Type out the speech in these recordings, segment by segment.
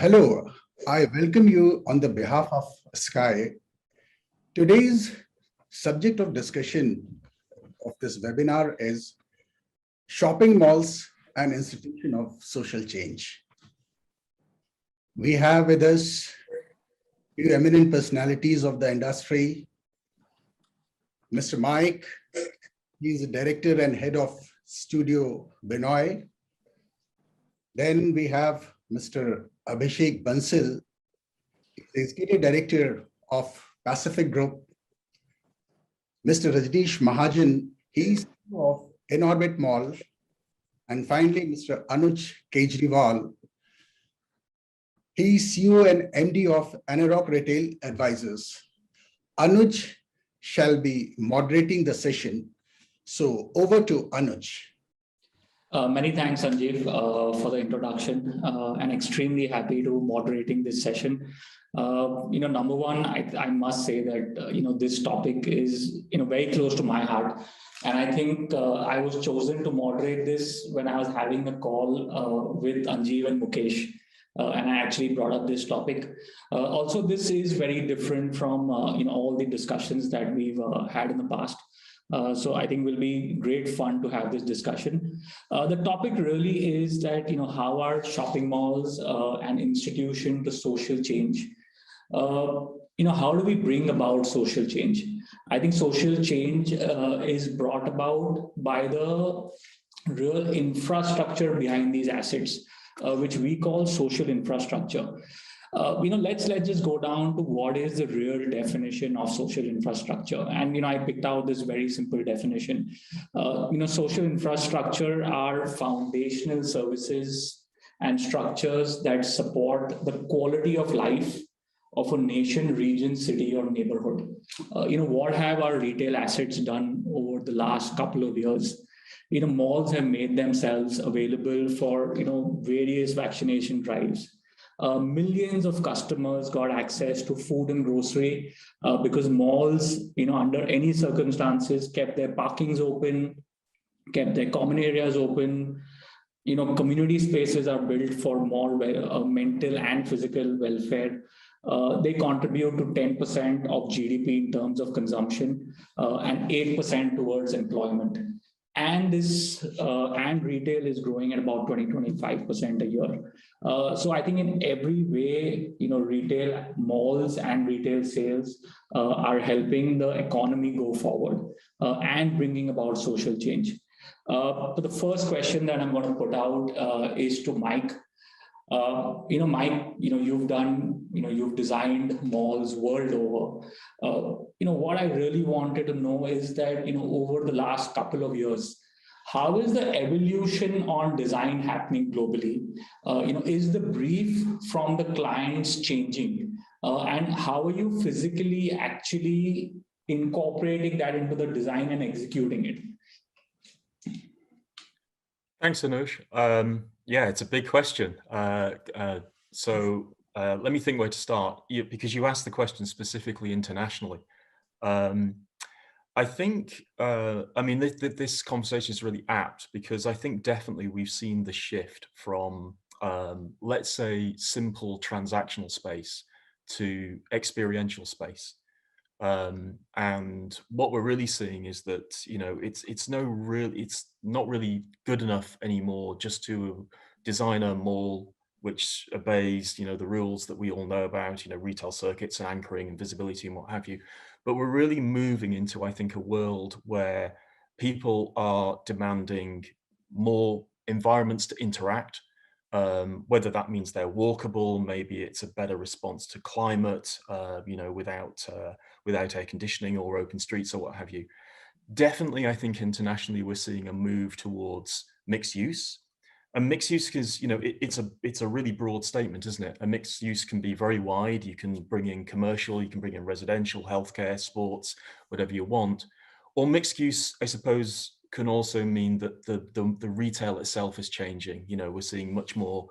Hello, I welcome you on the behalf of Sky. Today's subject of discussion of this webinar is shopping malls and institution of social change. We have with us few eminent personalities of the industry. Mr. Mike, he is the director and head of Studio Binoy. Then we have Mr. Abhishek Bansal, executive director of Pacific Group. Mr. Rajneesh Mahajan, he's CEO of Inorbit Mall. And finally, Mr. Anuj Kejriwal, he's CEO and MD of Anurag Retail Advisors. Anuj shall be moderating the session. So over to Anuj. Many thanks, Sanjeev, for the introduction, and extremely happy to moderating this session. Number one, I must say that, this topic is, very close to my heart. And I think I was chosen to moderate this when I was having a call with Anjeev and Mukesh. And I actually brought up this topic. Also, this is very different from, all the discussions that we've had in the past. So I think will be great fun to have this discussion. The topic really is that, how are shopping malls an institution to social change? How do we bring about social change? I think social change is brought about by the real infrastructure behind these assets, which we call social infrastructure. Let's just go down to what is the real definition of social infrastructure. And, I picked out this very simple definition. Social infrastructure are foundational services and structures that support the quality of life of a nation, region, city, or neighborhood. What have our retail assets done over the last couple of years? Malls have made themselves available for, various vaccination drives. Millions of customers got access to food and grocery because malls, under any circumstances, kept their parkings open, kept their common areas open. Community spaces are built for more mental and physical welfare. They contribute to 10% of GDP in terms of consumption and 8% towards employment. And retail is growing at about 20-25% a year. So I think in every way, retail malls and retail sales are helping the economy go forward and bringing about social change. So the first question that I'm going to put out is to Mike. Mike, you've designed malls world over. What I really wanted to know is that, over the last couple of years, how is the evolution on design happening globally? Is the brief from the clients changing? And how are you physically actually incorporating that into the design and executing it? Thanks, Anuj. Yeah, it's a big question. So let me think where to start, because you asked the question specifically internationally. I think, this conversation is really apt because I think definitely we've seen the shift from, let's say, simple transactional space to experiential space. And what we're really seeing is that, it's not really good enough anymore just to design a mall which obeys, the rules that we all know about, retail circuits and anchoring and visibility and what have you. But we're really moving into, I think, a world where people are demanding more environments to interact, whether that means they're walkable, maybe it's a better response to climate, without air conditioning or open streets or what have you. Definitely, I think internationally we're seeing a move towards mixed use. And mixed use is, it's a really broad statement, isn't it? A mixed use can be very wide. You can bring in commercial, you can bring in residential, healthcare, sports, whatever you want. Or mixed use, I suppose, can also mean that the retail itself is changing. We're seeing much more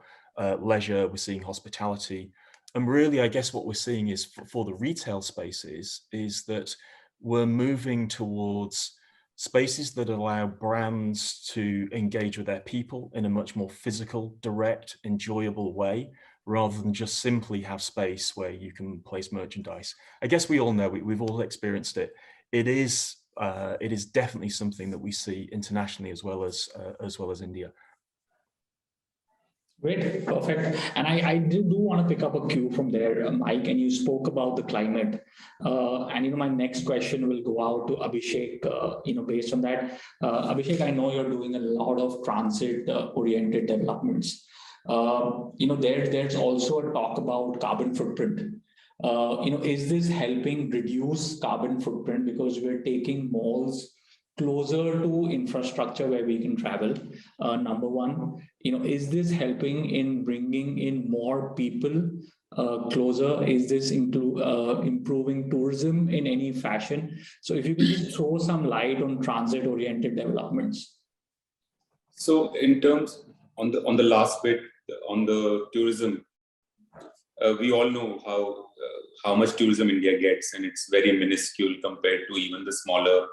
leisure, we're seeing hospitality. And really, I guess what we're seeing is for the retail spaces is that we're moving towards spaces that allow brands to engage with their people in a much more physical, direct, enjoyable way rather than just simply have space where you can place merchandise. I guess we all know it, we've all experienced it. It is definitely something that we see internationally as well as India. Great, perfect. And I do want to pick up a cue from there, Mike, and you spoke about the climate. And, my next question will go out to Abhishek, based on that. Abhishek, I know you're doing a lot of transit-oriented developments. There's also a talk about carbon footprint. Is this helping reduce carbon footprint because we're taking malls closer to infrastructure where we can travel? Number one, is this helping in bringing in more people closer? Is this improving tourism in any fashion? So if you can just throw some light on transit-oriented developments. So in terms on the last bit on the tourism, we all know how much tourism India gets, and it's very minuscule compared to even the smaller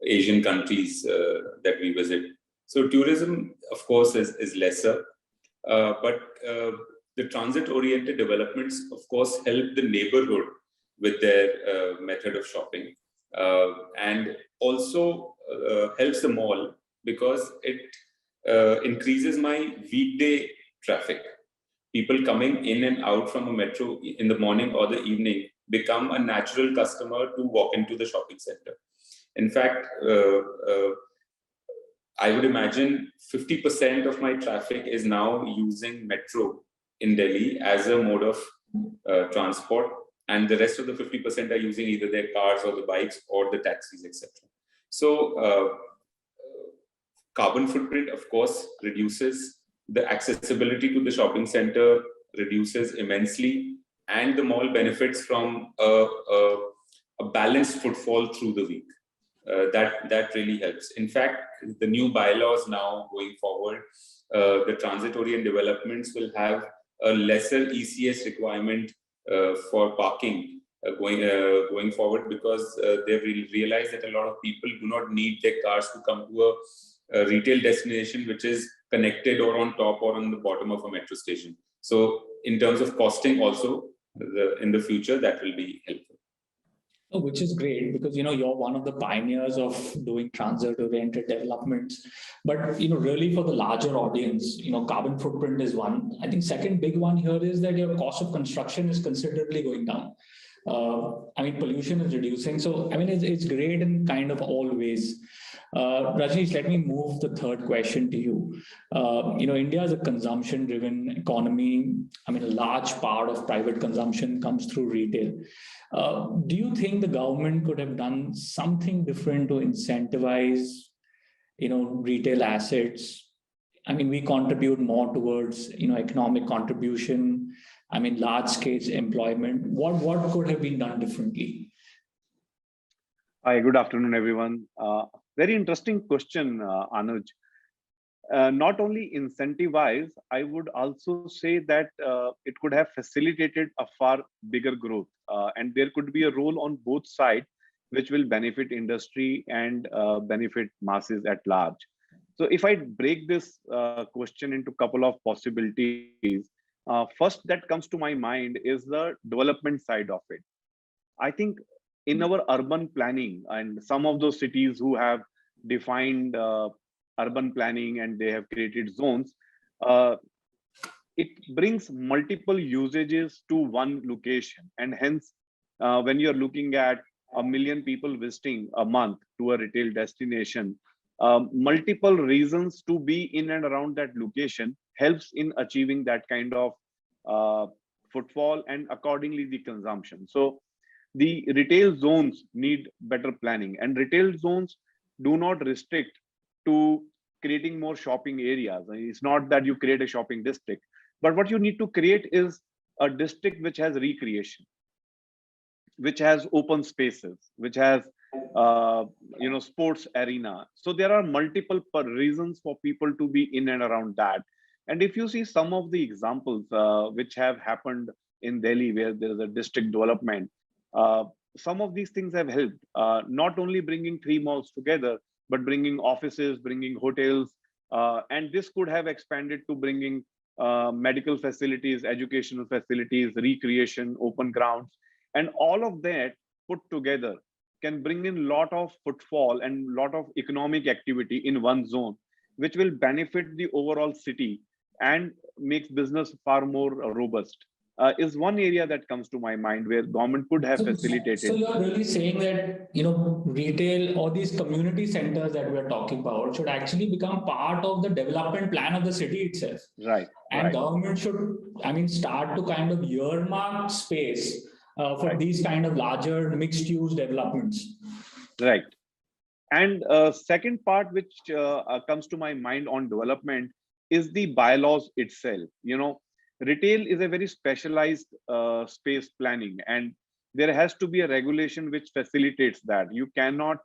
Asian countries that we visit. So tourism, of course, is lesser, but the transit-oriented developments, of course, help the neighborhood with their method of shopping, and also helps the mall because it increases my weekday traffic. People coming in and out from a metro in the morning or the evening become a natural customer to walk into the shopping center. In fact, I would imagine 50% of my traffic is now using metro in Delhi as a mode of transport, and the rest of the 50% are using either their cars or the bikes or the taxis, etc. So carbon footprint, of course, reduces. The accessibility to the shopping center reduces immensely, and the mall benefits from a balanced footfall through the week. That really helps. In fact, the new bylaws now going forward, the transit-oriented developments will have a lesser ECS requirement for parking going forward, because they realize that a lot of people do not need their cars to come to a retail destination which is connected or on top or on the bottom of a metro station. So in terms of costing also, in the future, that will be helpful. Which is great, because you're one of the pioneers of doing transit-oriented developments. But really for the larger audience, carbon footprint is one. I think second big one here is that your cost of construction is considerably going down. Pollution is reducing. So it's great in kind of all ways. Rajneesh, let me move the third question to you. India is a consumption-driven economy. A large part of private consumption comes through retail. Do you think the government could have done something different to incentivize, retail assets? We contribute more towards, economic contribution. Large-scale employment. What could have been done differently? Hi, good afternoon, everyone. Very interesting question, Anuj. Not only incentivize, I would also say that it could have facilitated a far bigger growth, and there could be a role on both sides, which will benefit industry and benefit masses at large. So if I break this question into a couple of possibilities, first that comes to my mind is the development side of it. I think in our urban planning, and some of those cities who have defined urban planning and they have created zones, it brings multiple usages to one location. And hence, when you're looking at 1 million people visiting a month to a retail destination, multiple reasons to be in and around that location helps in achieving that kind of footfall and accordingly the consumption. So the retail zones need better planning, and retail zones do not restrict to creating more shopping areas. It's not that you create a shopping district, but what you need to create is a district which has recreation, which has open spaces, which has sports arena. So there are multiple reasons for people to be in and around that. And if you see some of the examples which have happened in Delhi, where there is a district development, some of these things have helped, not only bringing 3 malls together, but bringing offices, bringing hotels, and this could have expanded to bringing medical facilities, educational facilities, recreation, open grounds, and all of that put together can bring in lot of footfall and lot of economic activity in one zone, which will benefit the overall city and makes business far more robust. Is one area that comes to my mind where government could have So facilitated. you're really saying that, retail or these community centers that we're talking about should actually become part of the development plan of the city itself. Right, And right, government should, start to kind of earmark space for right, these kind of larger mixed use developments. right. And second part which comes to my mind on development is the bylaws itself. Retail is a very specialized space planning, and there has to be a regulation which facilitates that. You cannot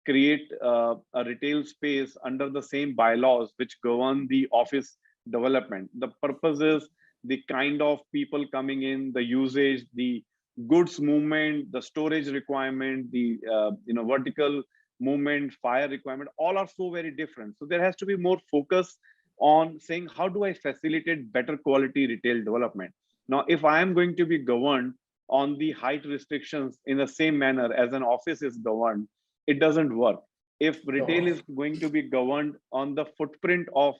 create a retail space under the same bylaws which govern the office development. The purpose is the kind of people coming in, the usage, the goods movement, the storage requirement, the vertical movement, fire requirement, all are so very different. So there has to be more focus on saying, how do I facilitate better quality retail development? Now, if I am going to be governed on the height restrictions in the same manner as an office is governed, it doesn't work. If retail is going to be governed on the footprint of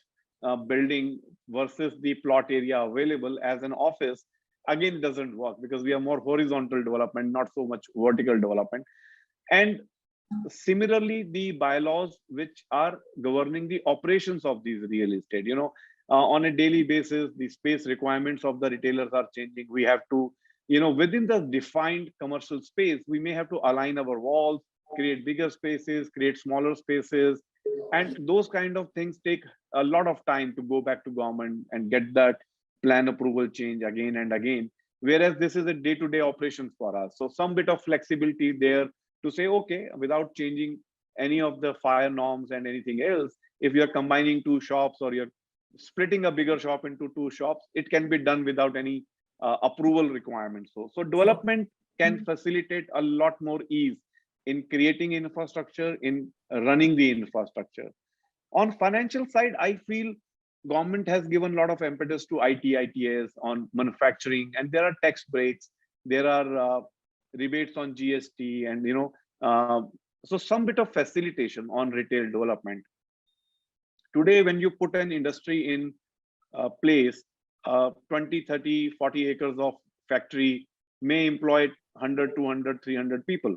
building versus the plot area available as an office, again, it doesn't work because we have more horizontal development, not so much vertical development. And similarly, the bylaws which are governing the operations of these real estate, on a daily basis, the space requirements of the retailers are changing. We have to, within the defined commercial space, we may have to align our walls, create bigger spaces, create smaller spaces. And those kind of things take a lot of time to go back to government and get that plan approval change again and again. Whereas this is a day-to-day operations for us. So some bit of flexibility there to say, okay, without changing any of the fire norms and anything else, if you're combining two shops or you're splitting a bigger shop into two shops, it can be done without any approval requirements. So development can facilitate a lot more ease in creating infrastructure, in running the infrastructure. On financial side, I feel government has given a lot of impetus to ITS on manufacturing, and there are tax breaks, there are rebates on GST, and so some bit of facilitation on retail development. Today, when you put an industry in place, 20, 30, 40 acres of factory may employ 100, 200, 300 people.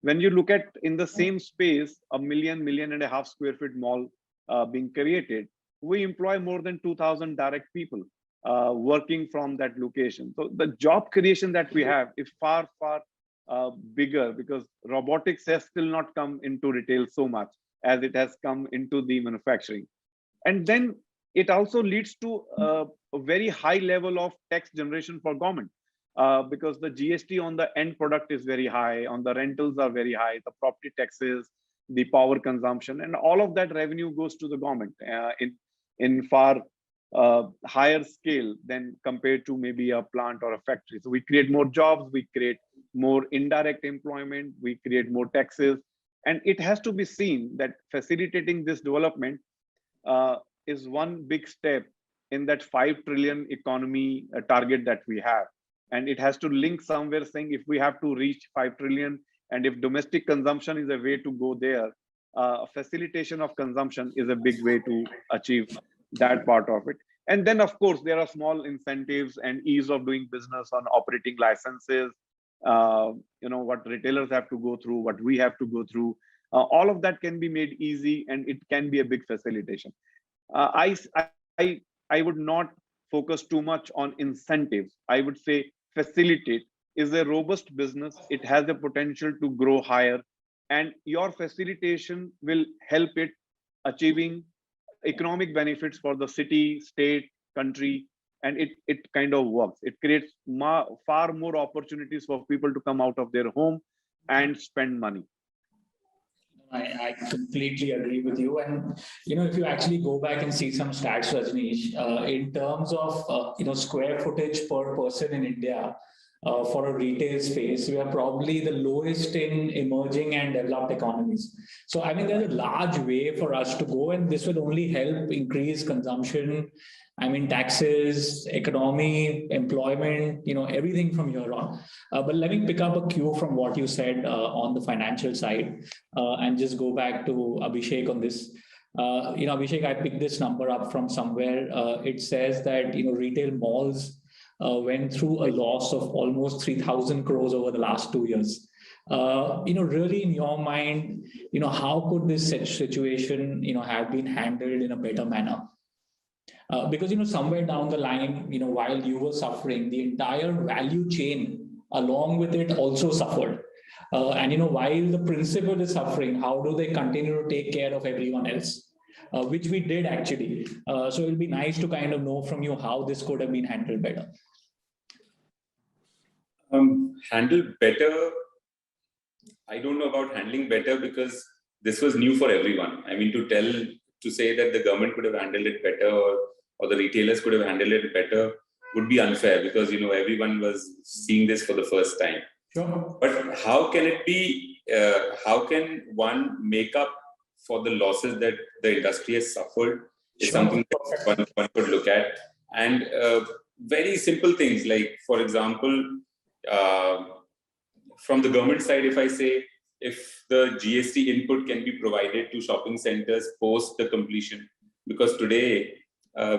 When you look at in the same space, a million and a half square feet mall being created, we employ more than 2,000 direct people working from that location. So the job creation that we have is far, far bigger because robotics has still not come into retail so much as it has come into the manufacturing. And then it also leads to a very high level of tax generation for government because the GST on the end product is very high, on the rentals are very high, the property taxes, the power consumption, and all of that revenue goes to the government in far higher scale than compared to maybe a plant or a factory. So we create more jobs, we create more indirect employment, we create more taxes. And it has to be seen that facilitating this development is one big step in that 5 trillion economy target that we have. And it has to link somewhere saying if we have to reach 5 trillion and if domestic consumption is a way to go there, facilitation of consumption is a big way to achieve that part of it. And then, of course, there are small incentives and ease of doing business on operating licenses, what retailers have to go through, what we have to go through. All of that can be made easy and it can be a big facilitation. I would not focus too much on incentives. I would say facilitate is a robust business. It has the potential to grow higher, and your facilitation will help it achieving economic benefits for the city, state, country, and it kind of works. It creates far more opportunities for people to come out of their home and spend money. I completely agree with you. And, if you actually go back and see some stats, Rajneesh, in terms of, square footage per person in India, for a retail space, we are probably the lowest in emerging and developed economies. So I mean, there's a large way for us to go, and this will only help increase consumption. I mean, taxes, economy, employment, everything from here on. But let me pick up a cue from what you said on the financial side and just go back to Abhishek on this. Abhishek, I picked this number up from somewhere. It says that, retail malls went through a loss of almost 3,000 crores over the last 2 years. Really in your mind, how could this situation, have been handled in a better manner? Because, somewhere down the line, while you were suffering, the entire value chain along with it also suffered. And, while the principal is suffering, how do they continue to take care of everyone else? Which we did actually. So it'll be nice to kind of know from you how this could have been handled better. Handled better. I don't know about handling better because this was new for everyone. I mean, to say that the government could have handled it better or the retailers could have handled it better would be unfair because, everyone was seeing this for the first time. Sure. But how can it be, how can one make up for the losses that the industry has suffered is something that one could look at. And very simple things like, for example, from the government side, if I say, if the GST input can be provided to shopping centers post the completion, because today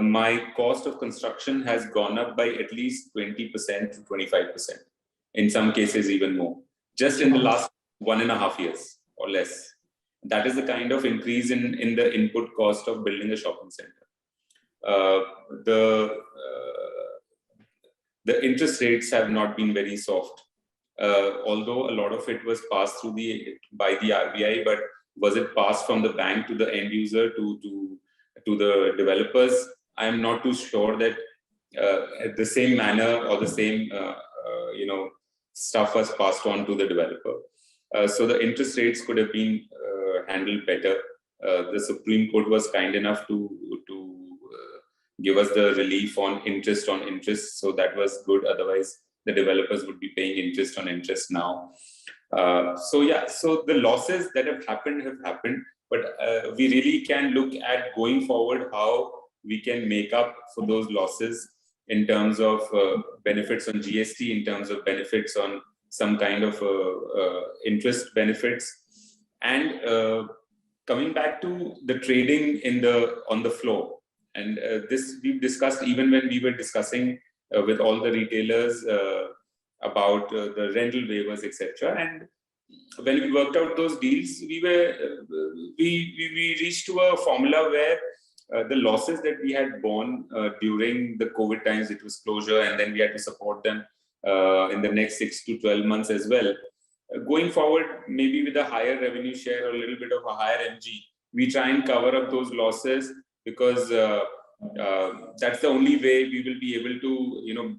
my cost of construction has gone up by at least 20% to 25%, in some cases even more, just in the last 1.5 years or less. That is the kind of increase in the input cost of building a shopping center. The interest rates have not been very soft. Although a lot of it was passed through by the RBI, but was it passed from the bank to the end user to the developers? I am not too sure that the same manner or the same stuff was passed on to the developer. So the interest rates could have been handled better. The Supreme Court was kind enough to give us the relief on interest, so that was good. Otherwise, the developers would be paying interest on interest now. So the losses that have happened, but we really can look at going forward how we can make up for those losses in terms of benefits on GST, in terms of benefits on some kind of interest benefits, and coming back to the trading on the floor. And this we've discussed even when we were discussing with all the retailers about the rental waivers, etc. And when we worked out those deals, we reached to a formula where the losses that we had borne during the COVID times, it was closure, and then we had to support them in the next 6 to 12 months as well. Going forward, maybe with a higher revenue share or a little bit of a higher MG, we try and cover up those losses, because that's the only way we will be able to,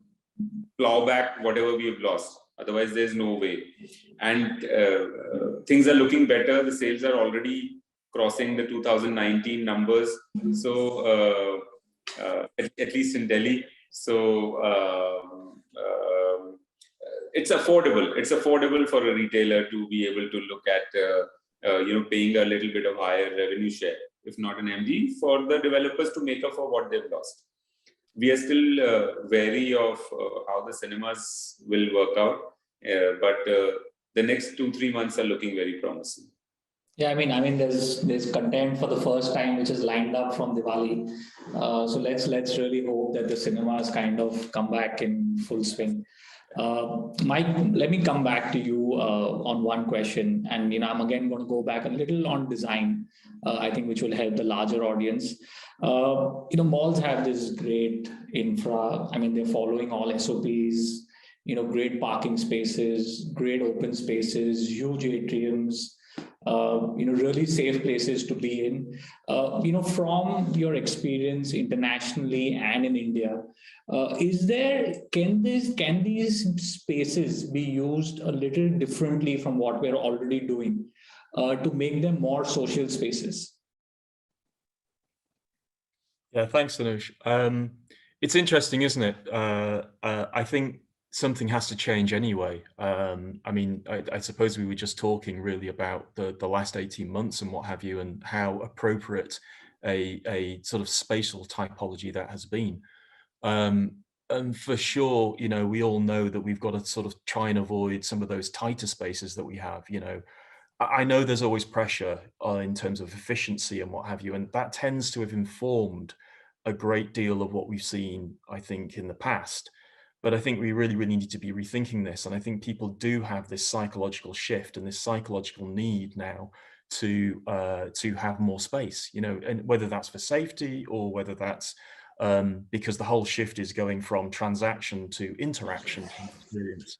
plow back whatever we have lost. Otherwise, there's no way. And things are looking better. The sales are already crossing the 2019 numbers. So at least in Delhi. So it's affordable. It's affordable for a retailer to be able to look at, paying a little bit of higher revenue share, if not an MD, for the developers to make up for what they've lost. We are still wary of how the cinemas will work out, but the next 2-3 months are looking very promising. Yeah, I mean, there's content for the first time which is lined up from Diwali. So let's really hope that the cinemas kind of come back in full swing. Mike, let me come back to you on one question, and I'm again going to go back a little on design. I think which will help the larger audience. Malls have this great infra. I mean, they're following all SOPs. Great parking spaces, great open spaces, huge atriums. Really safe places to be in. From your experience internationally and in India, can these spaces be used a little differently from what we're already doing to make them more social spaces? Yeah, thanks, Anuj. It's interesting, isn't it? I think something has to change anyway. I mean, I suppose we were just talking really about the last 18 months and what have you, and how appropriate a sort of spatial typology that has been. And for sure, you know, we all know that we've got to sort of try and avoid some of those tighter spaces that we have. You know, I know there's always pressure in terms of efficiency and what have you, and that tends to have informed a great deal of what we've seen, I think, in the past. But I think we really, really need to be rethinking this. And I think people do have this psychological shift and this psychological need now to have more space, you know, and whether that's for safety or whether that's because the whole shift is going from transaction to interaction experience.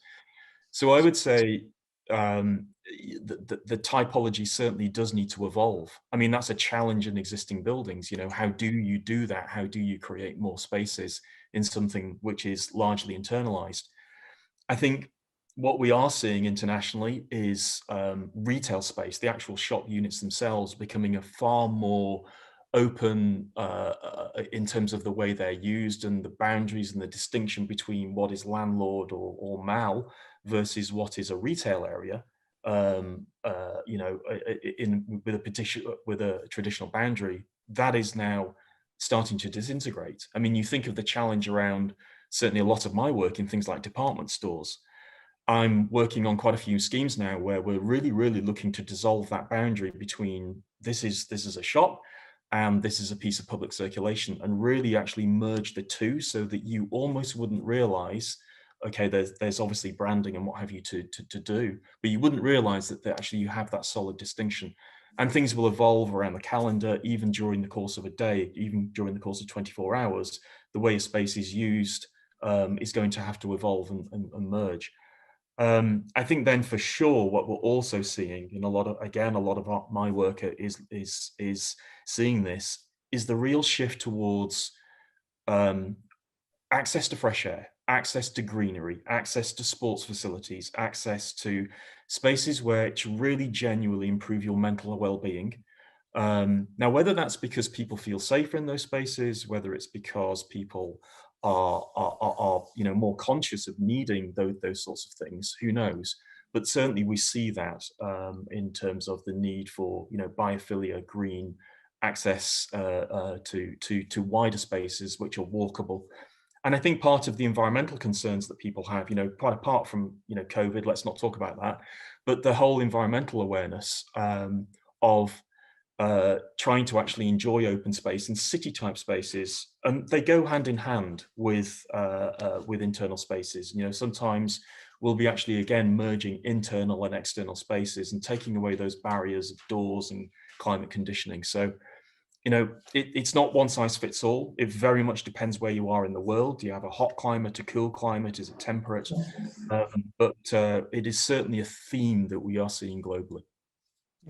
So I would say the typology certainly does need to evolve. I mean, that's a challenge in existing buildings. You know, how do you do that? How do you create more spaces in something which is largely internalized? I think what we are seeing internationally is retail space, the actual shop units themselves, becoming a far more open in terms of the way they're used and the boundaries and the distinction between what is landlord or mal versus what is a retail area. You know, with a traditional boundary, that is now starting to disintegrate. I mean, you think of the challenge around certainly a lot of my work in things like department stores. I'm working on quite a few schemes now where we're really, really looking to dissolve that boundary between this is a shop and this is a piece of public circulation, and really actually merge the two so that you almost wouldn't realize, okay, there's obviously branding and what have you to do, but you wouldn't realize that actually you have that solid distinction. And things will evolve around the calendar, even during the course of a day, even during the course of 24 hours, the way a space is used is going to have to evolve and merge. I think then for sure, what we're also seeing in a lot of my work is seeing this is the real shift towards access to fresh air, access to greenery, access to sports facilities, access to spaces which really genuinely improve your mental well-being. Now, whether that's because people feel safer in those spaces, whether it's because people are you know, more conscious of needing those sorts of things, who knows? But certainly we see that in terms of the need for, you know, biophilia, green access to wider spaces which are walkable. And I think part of the environmental concerns that people have, you know, quite apart from, you know, COVID, let's not talk about that, but the whole environmental awareness of trying to actually enjoy open space and city type spaces, and they go hand in hand with internal spaces. You know, sometimes we'll be actually again merging internal and external spaces and taking away those barriers of doors and climate conditioning. So, you know, it's not one size fits all. It very much depends where you are in the world. Do you have a hot climate, a cool climate? Is it temperate? But it is certainly a theme that we are seeing globally.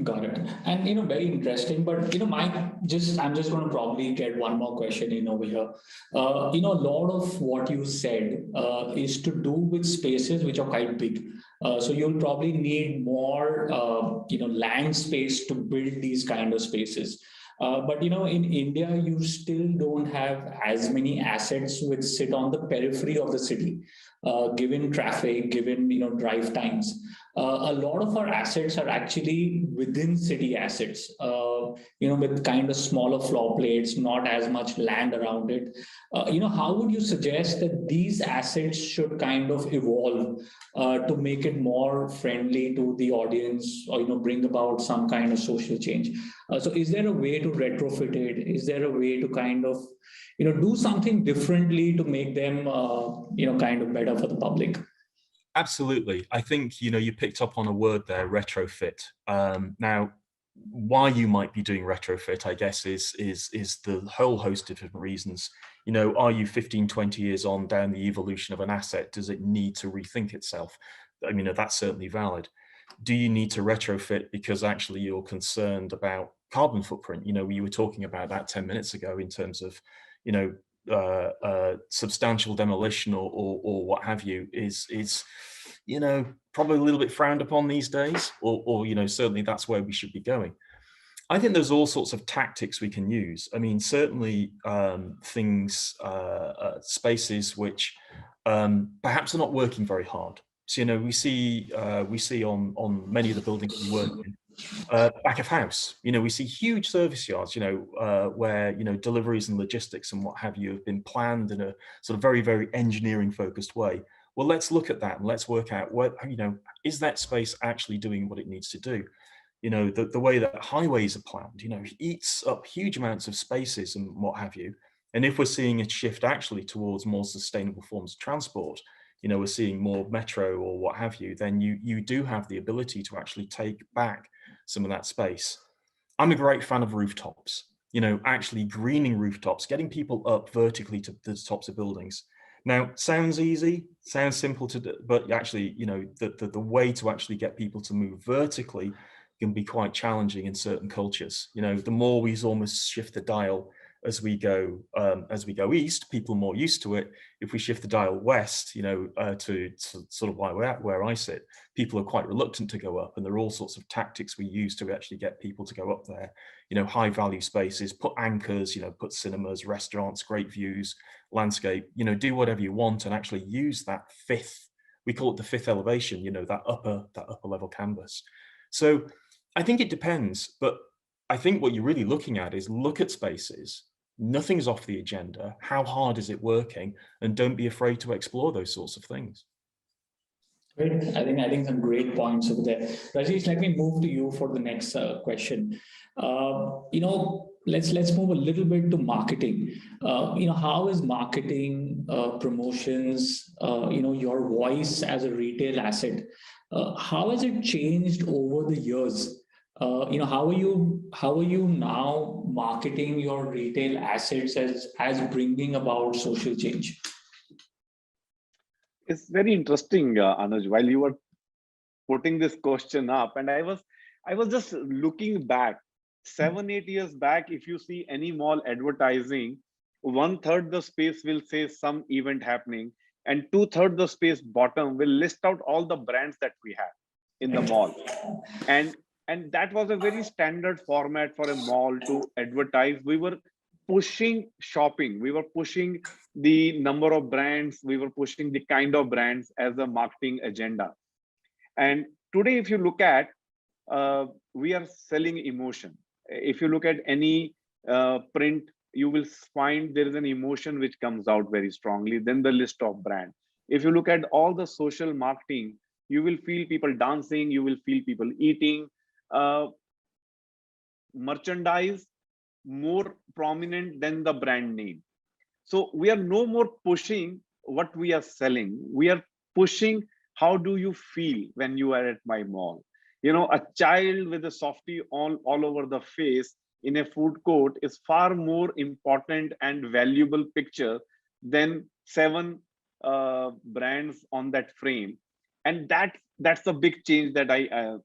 Got it. And very interesting. But I'm just going to probably get one more question in over here. A lot of what you said is to do with spaces which are quite big. So you'll probably need more land space to build these kind of spaces. But in India, you still don't have as many assets which sit on the periphery of the city, given traffic, given drive times. A lot of our assets are actually within city assets, with kind of smaller floor plates, not as much land around it. How would you suggest that these assets should kind of evolve to make it more friendly to the audience, or bring about some kind of social change? So is there a way to retrofit it? Is there a way to kind of do something differently to make them kind of better for the public? Absolutely. I think, you picked up on a word there, retrofit. Now, why you might be doing retrofit, I guess, is the whole host of different reasons. Are you 15, 20 years on down the evolution of an asset? Does it need to rethink itself? I mean, that's certainly valid. Do you need to retrofit because actually you're concerned about carbon footprint? You were talking about that 10 minutes ago in terms of, substantial demolition or what have you is probably a little bit frowned upon these days, or certainly that's where we should be going. I think there's all sorts of tactics we can use. I mean, certainly things, spaces which perhaps are not working very hard. So, we see on many of the buildings we work in, back of house, we see huge service yards, where, deliveries and logistics and what have you have been planned in a sort of very, very engineering focused way. Well, let's look at that and let's work out what, is that space actually doing what it needs to do? The way that highways are planned, eats up huge amounts of spaces and what have you. And if we're seeing a shift actually towards more sustainable forms of transport, we're seeing more metro or what have you, then you do have the ability to actually take back some of that space. I'm a great fan of rooftops, actually greening rooftops, getting people up vertically to the tops of buildings. Now, sounds easy, sounds simple to do, but actually, the way to actually get people to move vertically can be quite challenging in certain cultures. The more we almost shift the dial as we go east, people are more used to it. If we shift the dial west, to sort of where I sit, people are quite reluctant to go up, and there are all sorts of tactics we use to actually get people to go up there. High value spaces, put anchors, put cinemas, restaurants, great views, landscape, do whatever you want, and actually use that fifth, we call it the fifth elevation, that upper level canvas. So I think it depends, but I think what you're really looking at is look at spaces. Nothing's off the agenda. How hard is it working? And don't be afraid to explore those sorts of things. Great. I think some great points over there. Rajesh, let me move to you for the next question. Let's move a little bit to marketing. How is marketing, promotions, your voice as a retail asset? How has it changed over the years? How are you now marketing your retail assets as bringing about social change? It's very interesting, Anuj, while you were putting this question up, and I was just looking back 7-8 years back. If you see any mall advertising, 1/3 the space will say some event happening, and 2/3 the space bottom will list out all the brands that we have in the mall. And that was a very standard format for a mall to advertise. We were pushing shopping, we were pushing the number of brands, we were pushing the kind of brands as a marketing agenda. And today, if you look at, we are selling emotion. If you look at any print, you will find there is an emotion which comes out very strongly, then the list of brand. If you look at all the social marketing, you will feel people dancing, you will feel people eating, merchandise more prominent than the brand name. So we are no more pushing what we are selling. We are pushing how do you feel when you are at my mall. A child with a softie all over the face in a food court is far more important and valuable picture than 7 brands on that frame. And that's a big change that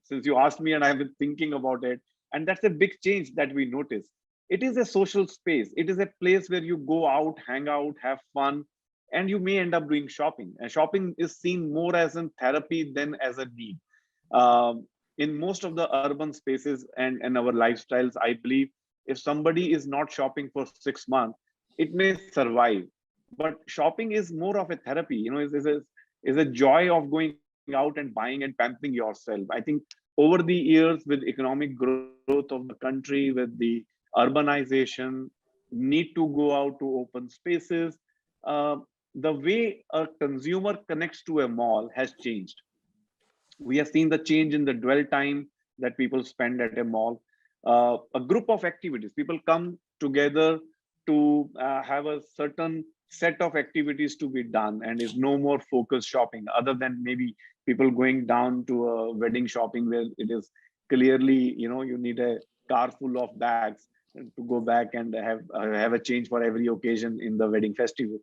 since you asked me and I've been thinking about it, and that's a big change that we notice. It is a social space. It is a place where you go out, hang out, have fun, and you may end up doing shopping. And shopping is seen more as a therapy than as a need. In most of the urban spaces and our lifestyles, I believe if somebody is not shopping for 6 months, it may survive. But shopping is more of a therapy, is a joy of going out and buying and pampering yourself. I think over the years, with economic growth of the country, with the urbanization, need to go out to open spaces, the way a consumer connects to a mall has changed. We have seen the change in the dwell time that people spend at a mall. A group of activities, people come together to have a certain set of activities to be done, and is no more focused shopping, other than maybe people going down to a wedding shopping where it is clearly, you need a car full of bags to go back and have a change for every occasion in the wedding festival.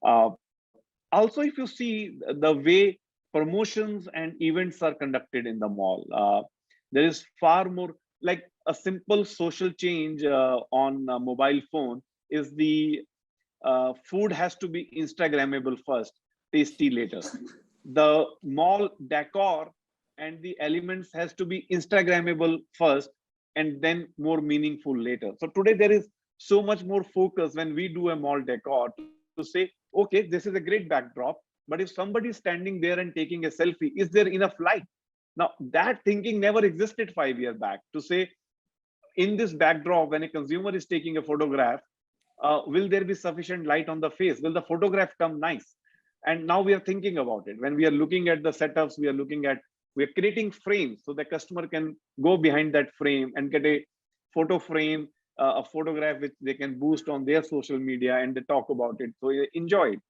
Also, if you see the way promotions and events are conducted in the mall, there is far more, like a simple social change on a mobile phone is the food has to be Instagrammable first, tasty later. The mall decor and the elements has to be Instagrammable first and then more meaningful later. So today there is so much more focus when we do a mall decor to say, okay, this is a great backdrop, But if somebody is standing there and taking a selfie, is there enough light? Now, that thinking never existed 5 years back, to say, in this backdrop, when a consumer is taking a photograph, will there be sufficient light on the face? Will the photograph come nice? And now we are thinking about it. When we are looking at the setups, we're creating frames so the customer can go behind that frame and get a photo frame, a photograph which they can boost on their social media and they talk about it. So they enjoy it.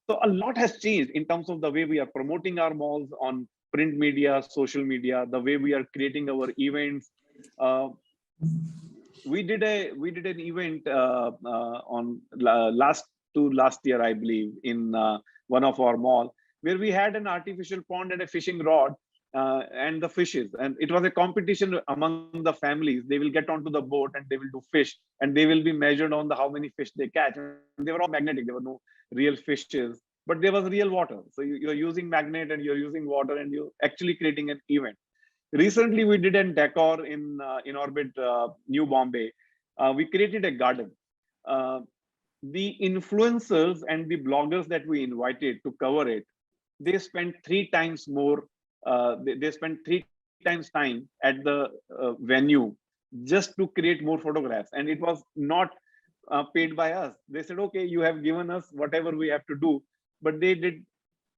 So a lot has changed in terms of the way we are promoting our malls on print media, social media, the way we are creating our events. We did an event on last year, I believe, in one of our mall, where we had an artificial pond and a fishing rod and the fishes, and it was a competition among the families. They will get onto the boat and they will do fish, and they will be measured on the how many fish they catch. And they were all magnetic. There were no real fishes, but there was real water. So you're using magnet and you're using water, and you're actually creating an event. Recently, we did a decor in Orbit, New Bombay. We created a garden. The influencers and the bloggers that we invited to cover it, they spent 3 times more. They spent 3 times time at the venue just to create more photographs, and it was not paid by us. They said, "Okay, you have given us whatever we have to do," but they did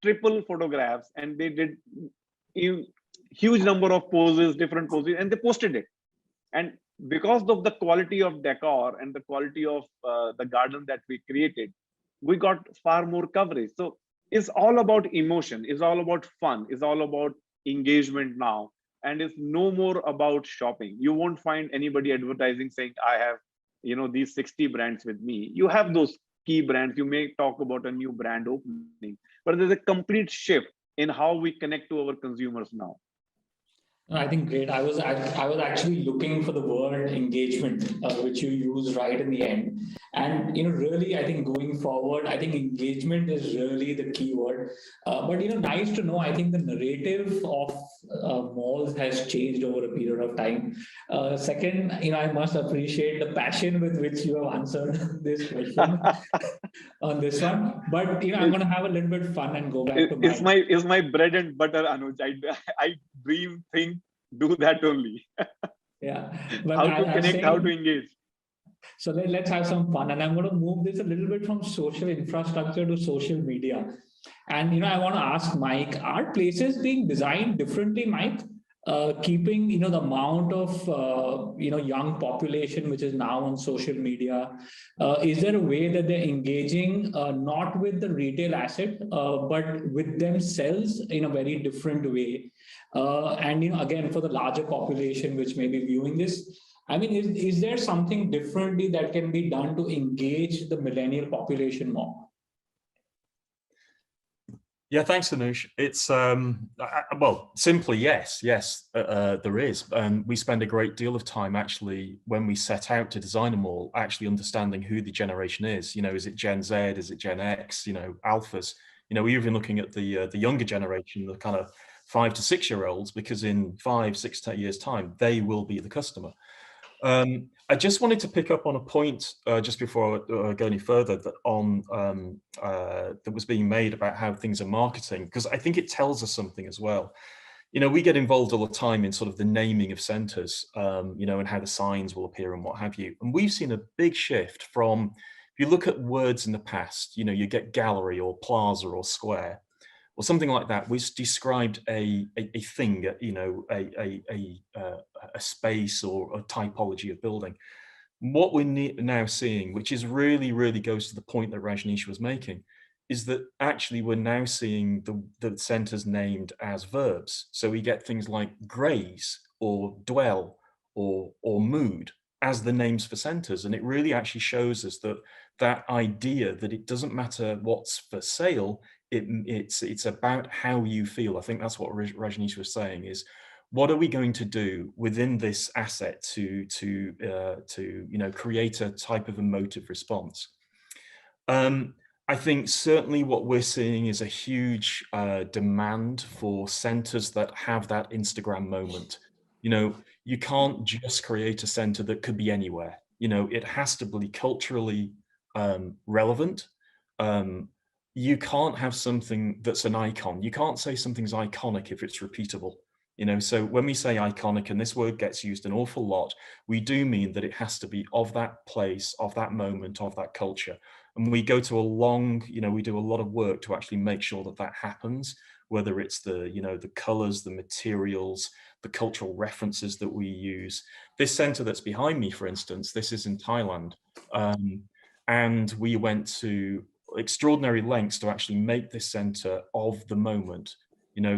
triple photographs, and they did huge number of poses, different poses, and they posted it. And because of the quality of decor and the quality of the garden that we created, we got far more coverage. So it's all about emotion, it's all about fun, it's all about engagement now, and it's no more about shopping. You won't find anybody advertising saying, I have, these 60 brands with me. You have those key brands, you may talk about a new brand opening, but there's a complete shift in how we connect to our consumers now. I think great. I was actually looking for the word engagement, which you use right in the end. And really, I think going forward, I think engagement is really the key word. But nice to know. I think the narrative of malls has changed over a period of time. Second, I must appreciate the passion with which you have answered this question on this one. But I'm going to have a little bit fun and go back to it's my bread and butter, Anuj. I dream, think, do that only. Yeah, but how to connect, how to engage. So let's have some fun, and I'm going to move this a little bit from social infrastructure to social media. And I want to ask Mike: are places being designed differently, Mike? Keeping the amount of young population which is now on social media, is there a way that they're engaging not with the retail asset but with themselves in a very different way? And again, for the larger population which may be viewing this, I mean, is there something differently that can be done to engage the millennial population more? Yeah, thanks, Anuj. It's well, simply yes, there is. We spend a great deal of time actually when we set out to design a mall, actually understanding who the generation is. Is it Gen Z? Is it Gen X? Alphas. We're even looking at the younger generation, the kind of 5 to 6 year olds, because in 5, 6, 10 years time, they will be the customer. I just wanted to pick up on a point just before I go any further that was being made about how things are marketing, because I think it tells us something as well. We get involved all the time in sort of the naming of centers, and how the signs will appear and what have you. And we've seen a big shift from, if you look at words in the past, you get gallery or plaza or square, or something like that, which described a thing, a space or a typology of building. What we're now seeing, which is really, really goes to the point that Rajneesh was making, is that actually we're now seeing the centers named as verbs. So we get things like graze or dwell or mood as the names for centers. And it really actually shows us that idea that it doesn't matter what's for sale, it's about how you feel. I think that's what Rajneesh was saying, is what are we going to do within this asset to create a type of emotive response. I think certainly what we're seeing is a huge demand for centers that have that Instagram moment. You can't just create a center that could be anywhere. It has to be culturally relevant. you can't have something that's an icon. You can't say something's iconic if it's repeatable. So when we say iconic, and this word gets used an awful lot, we do mean that it has to be of that place, of that moment, of that culture. And we go to we do a lot of work to actually make sure that that happens, whether it's the colors, the materials, the cultural references that we use. This center that's behind me, for instance, this is in Thailand. And we went to extraordinary lengths to actually make this center of the moment.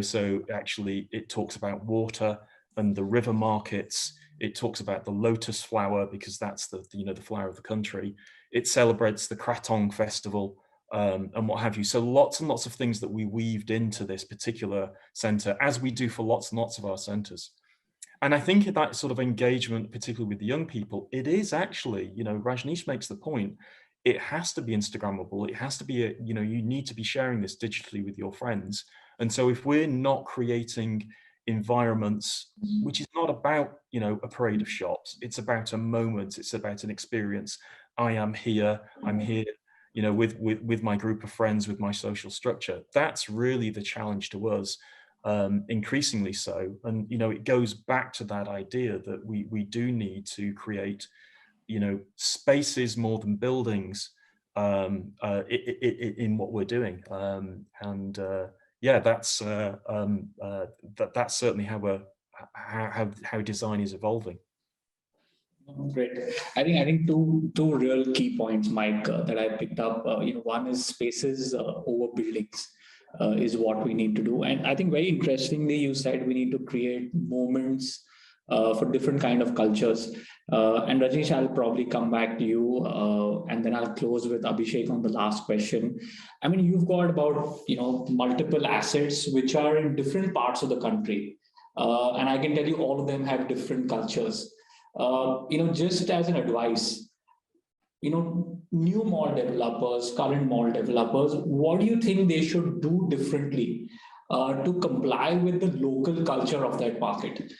So actually it talks about water and the river markets. It talks about the lotus flower because that's the flower of the country. It celebrates the Krathong festival and what have you. So lots and lots of things that we weaved into this particular center, as we do for lots and lots of our centers. And I think that sort of engagement, particularly with the young people, it is actually, Rajneesh makes the point, it has to be Instagrammable. It has to be, you need to be sharing this digitally with your friends. And so if we're not creating environments, which is not about, a parade of shops, it's about a moment, it's about an experience. I'm here, with my group of friends, with my social structure. That's really the challenge to us, increasingly so. And, it goes back to that idea that we do need to create spaces more than buildings in what we're doing, that's certainly how design is evolving. Great. I think two real key points, Mike, that I picked up. One is spaces over buildings. Is what we need to do, and I think very interestingly, you said we need to create moments for different kind of cultures. And Rajneesh, I'll probably come back to you, and then I'll close with Abhishek on the last question. I mean, you've got about multiple assets which are in different parts of the country, and I can tell you all of them have different cultures. Just as an advice, new mall developers, current mall developers, what do you think they should do differently to comply with the local culture of that market?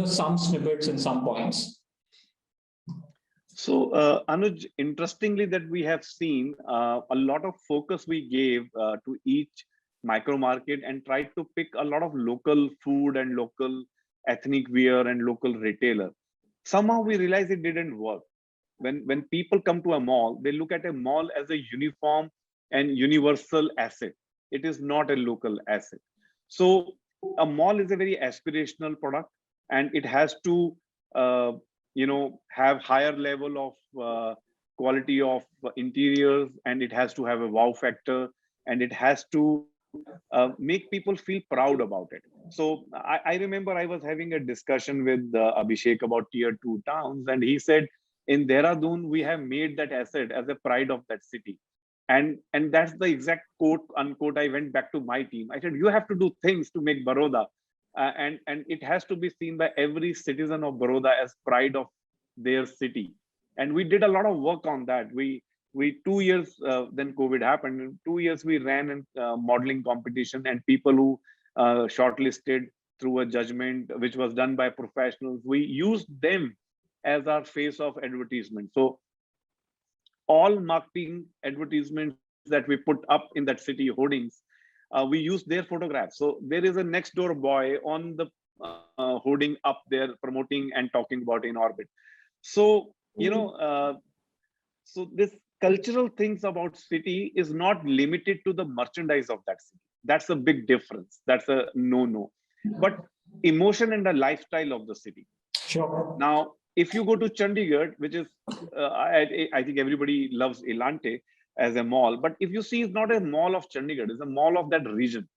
Some snippets and some points. So, Anuj, interestingly that we have seen a lot of focus we gave to each micro market and tried to pick a lot of local food and local ethnic wear and local retailer. Somehow we realized it didn't work. When people come to a mall, they look at a mall as a uniform and universal asset. It is not a local asset. So a mall is a very aspirational product, and it has to have higher level of quality of interiors, and it has to have a wow factor, and it has to make people feel proud about it. So I remember I was having a discussion with Abhishek about tier 2 towns, and he said, in Dehradun, we have made that asset as a pride of that city. And that's the exact quote, unquote. I went back to my team. I said, you have to do things to make Baroda. And it has to be seen by every citizen of Baroda as pride of their city. And we did a lot of work on that. We 2 years, then COVID happened. In 2 years, we ran a modeling competition, and people who shortlisted through a judgment, which was done by professionals, we used them as our face of advertisement. So all marketing advertisements that we put up in that city hoardings, we use their photographs. So there is a next door boy on the hoarding up there promoting and talking about in orbit. So so this cultural things about city is not limited to the merchandise of that city. That's a big difference. That's a no. But emotion and the lifestyle of the city. Sure. Now, if you go to Chandigarh, which is, I think everybody loves Elante as a mall, but if you see, it's not a mall of Chandigarh, it's a mall of that region.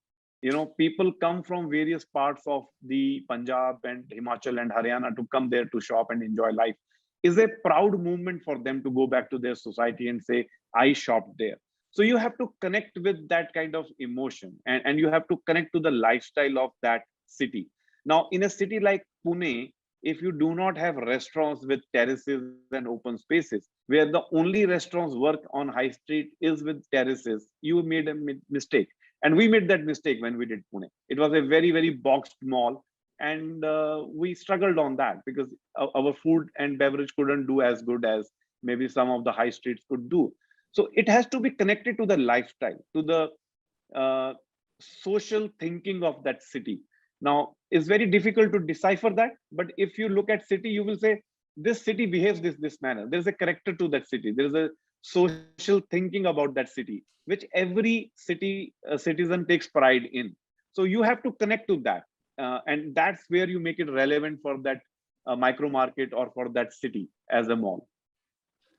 People come from various parts of the Punjab and Himachal and Haryana to come there to shop and enjoy life. Is a proud movement for them to go back to their society and say, I shopped there. So you have to connect with that kind of emotion, and you have to connect to the lifestyle of that city. Now, in a city like Pune, if you do not have restaurants with terraces and open spaces, where the only restaurants work on high street is with terraces, you made a mistake. And we made that mistake when we did Pune. It was a very, very boxed mall. And we struggled on that because our food and beverage couldn't do as good as maybe some of the high streets could do. So it has to be connected to the lifestyle, to the social thinking of that city. Now, it's very difficult to decipher that, but if you look at city, you will say this city behaves this manner. There's a character to that city. There is a social thinking about that city, which every city citizen takes pride in. So you have to connect to that, and that's where you make it relevant for that micro market or for that city as a mall.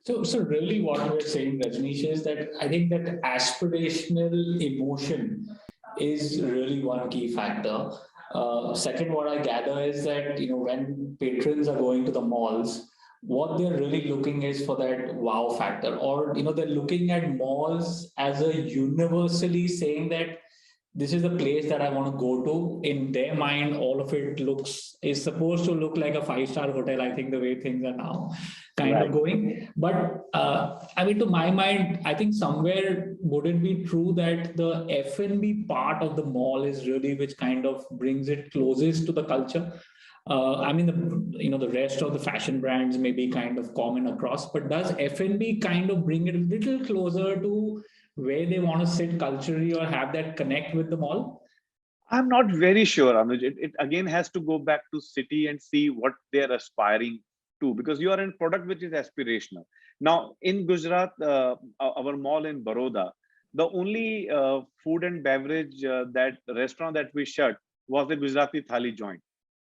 So really what we're saying, Rajneesh, is that I think that aspirational emotion is really one key factor. Second, what I gather is that, when patrons are going to the malls, what they're really looking is for that wow factor, or, they're looking at malls as a universally saying that this is the place that I want to go to. In their mind, all of it is supposed to look like a 5-star hotel. I think the way things are now kind of going. But I mean, to my mind, I think somewhere would it be true that the F&B part of the mall is really which kind of brings it closest to the culture? I mean, the rest of the fashion brands may be kind of common across, but does F&B kind of bring it a little closer to where they want to sit culturally or have that connect with the mall? I'm not very sure, Anuj. It again has to go back to city and see what they're aspiring to, because you are in product which is aspirational. Now, in Gujarat, our mall in Baroda, the only food and beverage that restaurant that we shut was the Gujarati thali joint,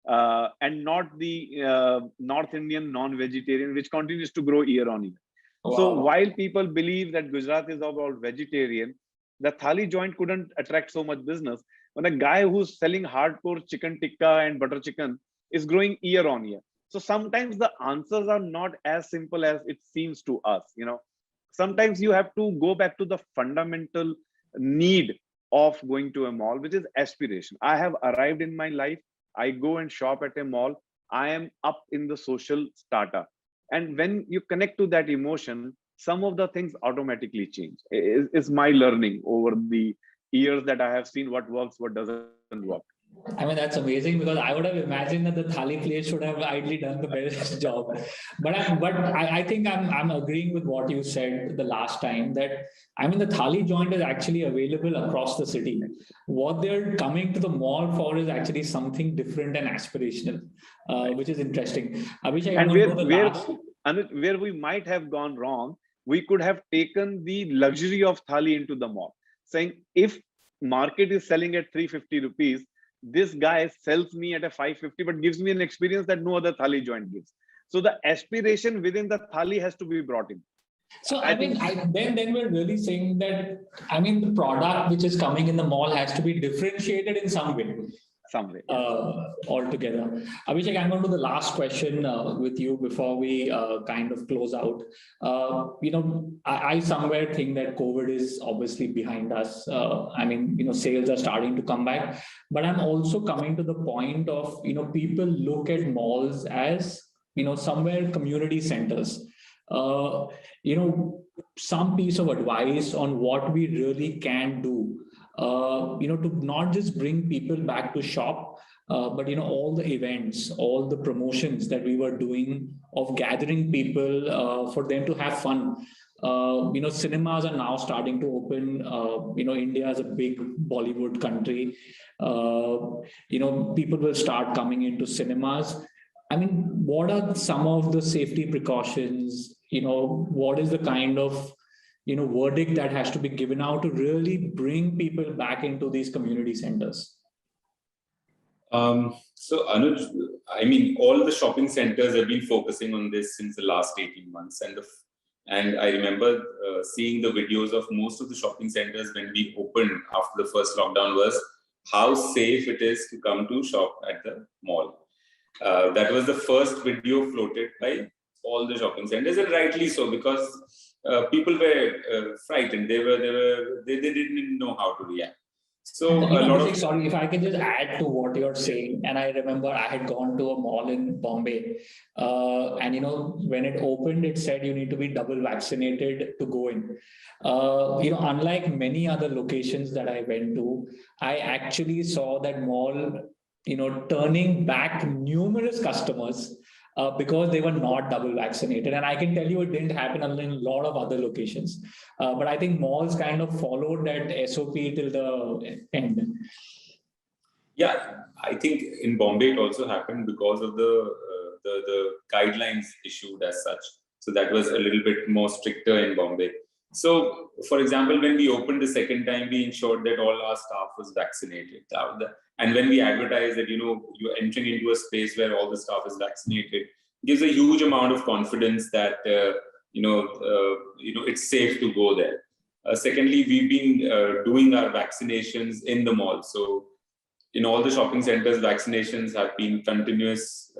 and not the North Indian non-vegetarian, which continues to grow year on year. Wow. So while people believe that Gujarat is about vegetarian, the thali joint couldn't attract so much business when a guy who's selling hardcore chicken tikka and butter chicken is growing year on year. So sometimes the answers are not as simple as it seems to us. Sometimes you have to go back to the fundamental need of going to a mall, which is aspiration. I have arrived in my life. I go and shop at a mall. I am up in the social strata. And when you connect to that emotion, some of the things automatically change. Is my learning over the years that I have seen what works, what doesn't work. I mean, that's amazing, because I would have imagined that the thali place should have ideally done the best job. But I think I'm agreeing with what you said the last time, that I mean the thali joint is actually available across the city. What they're coming to the mall for is actually something different and aspirational, which is interesting. Abhishek, and where we might have gone wrong, we could have taken the luxury of thali into the mall, saying if market is selling at 350 rupees, this guy sells me at a 550 but gives me an experience that no other thali joint gives. So the aspiration within the thali has to be brought in. So then we're really saying that, I mean, the product which is coming in the mall has to be differentiated in some way. Altogether. Abhishek, I'm going to the last question with you before we kind of close out. I somewhere think that COVID is obviously behind us. I mean, sales are starting to come back, but I'm also coming to the point of, people look at malls as, somewhere community centers. Some piece of advice on what we really can do, to not just bring people back to shop, but all the events, all the promotions that we were doing of gathering people for them to have fun. Cinemas are now starting to open. India is a big Bollywood country. People will start coming into cinemas. I mean, what are some of the safety precautions? What is the kind of verdict that has to be given out to really bring people back into these community centers? So Anuj, I mean, all the shopping centers have been focusing on this since the last 18 months. And I remember seeing the videos of most of the shopping centers when we opened after the first lockdown was how safe it is to come to shop at the mall. That was the first video floated by all the shopping centers, and rightly so, because people were frightened. They didn't even know how to react. So sorry, if I can just add to what you're saying. And I remember I had gone to a mall in Bombay, and when it opened, it said you need to be double vaccinated to go in. Unlike many other locations that I went to, I actually saw that mall, turning back numerous customers because they were not double vaccinated. And I can tell you it didn't happen in a lot of other locations. But I think malls kind of followed that SOP till the end. Yeah, I think in Bombay it also happened because of the guidelines issued as such. So that was a little bit more stricter in Bombay. So, for example, when we opened the second time, we ensured that all our staff was vaccinated. And when we advertise that, you're entering into a space where all the staff is vaccinated, gives a huge amount of confidence that, it's safe to go there. Secondly, we've been doing our vaccinations in the mall. So, in all the shopping centers, vaccinations have been continuous,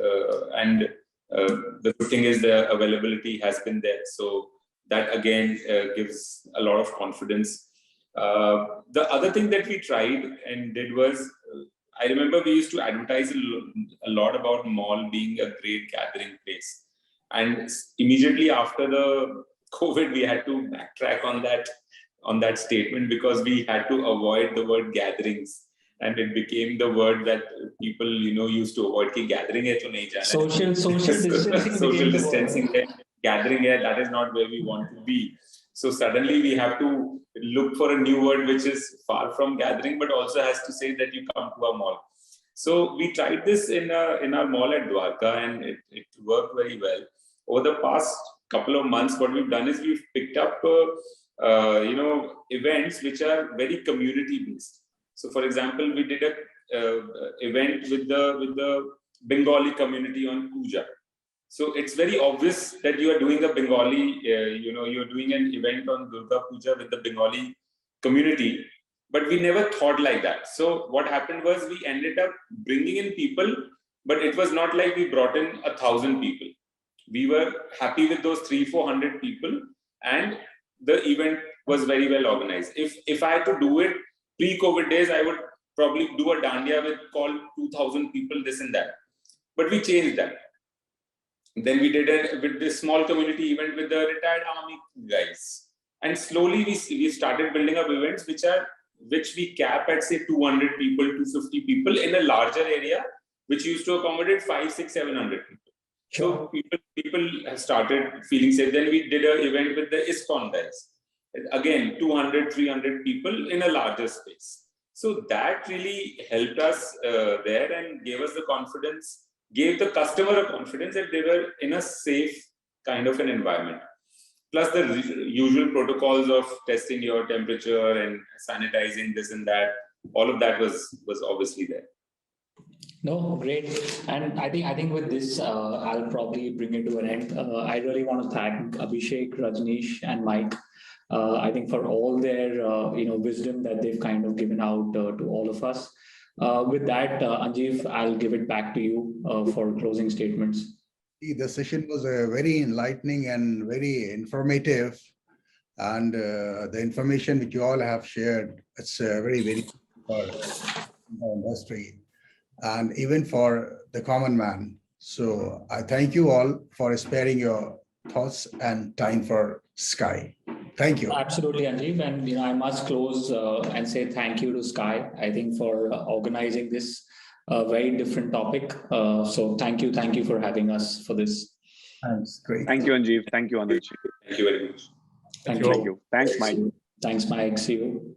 and the good thing is the availability has been there. So that again gives a lot of confidence. The other thing that we tried and did was, I remember we used to advertise a lot about mall being a great gathering place. And immediately after the COVID, we had to backtrack on that statement because we had to avoid the word gatherings. And it became the word that people, used to avoid. Ki gathering hai to nahi jana. Social distancing. Social distancing, gathering hai, that is not where we want to be. So suddenly we have to look for a new word which is far from gathering, but also has to say that you come to a mall. So we tried this in our mall at Dwarka, and it worked very well. Over the past couple of months, what we've done is we've picked up, events which are very community based. So, for example, we did a event with the Bengali community on Puja. So it's very obvious that you are doing a Bengali, you're doing an event on Durga Puja with the Bengali community, but we never thought like that. So what happened was we ended up bringing in people, but it was not like we brought in 1,000 people. We were happy with those 300-400 people, and the event was very well organized. If I had to do it pre-COVID days, I would probably do a dandiya with call 2,000 people, this and that. But we changed that. Then we did it with this small community event with the retired army guys. And slowly we started building up events which we cap at say 200 people, 250 people in a larger area, which used to accommodate 500, 600, 700 people. So people have started feeling safe. Then we did an event with the ISKCON guys. Again, 200, 300 people in a larger space. So that really helped us there and gave us the confidence, gave the customer a confidence that they were in a safe kind of an environment. Plus the usual protocols of testing your temperature and sanitizing this and that, all of that was obviously there. No, great. And I think with this, I'll probably bring it to an end. I really want to thank Abhishek, Rajneesh, and Mike. I think for all their wisdom that they've kind of given out to all of us. With that, Anjeev, I'll give it back to you for closing statements. The session was very enlightening and very informative, and the information which you all have shared, it's very, very for the industry and even for the common man. So I thank you all for sparing your thoughts and time for Sky. Thank you. Absolutely, Anjeev. And I must close and say thank you to Sky, I think, for organizing this very different topic. So thank you for having us for this. Thanks. Great. Thank you, Anjeev. Thank you, Anuj. Thank you very much. Thank Thank you. Thanks, Mike. Thanks, Mike. See you.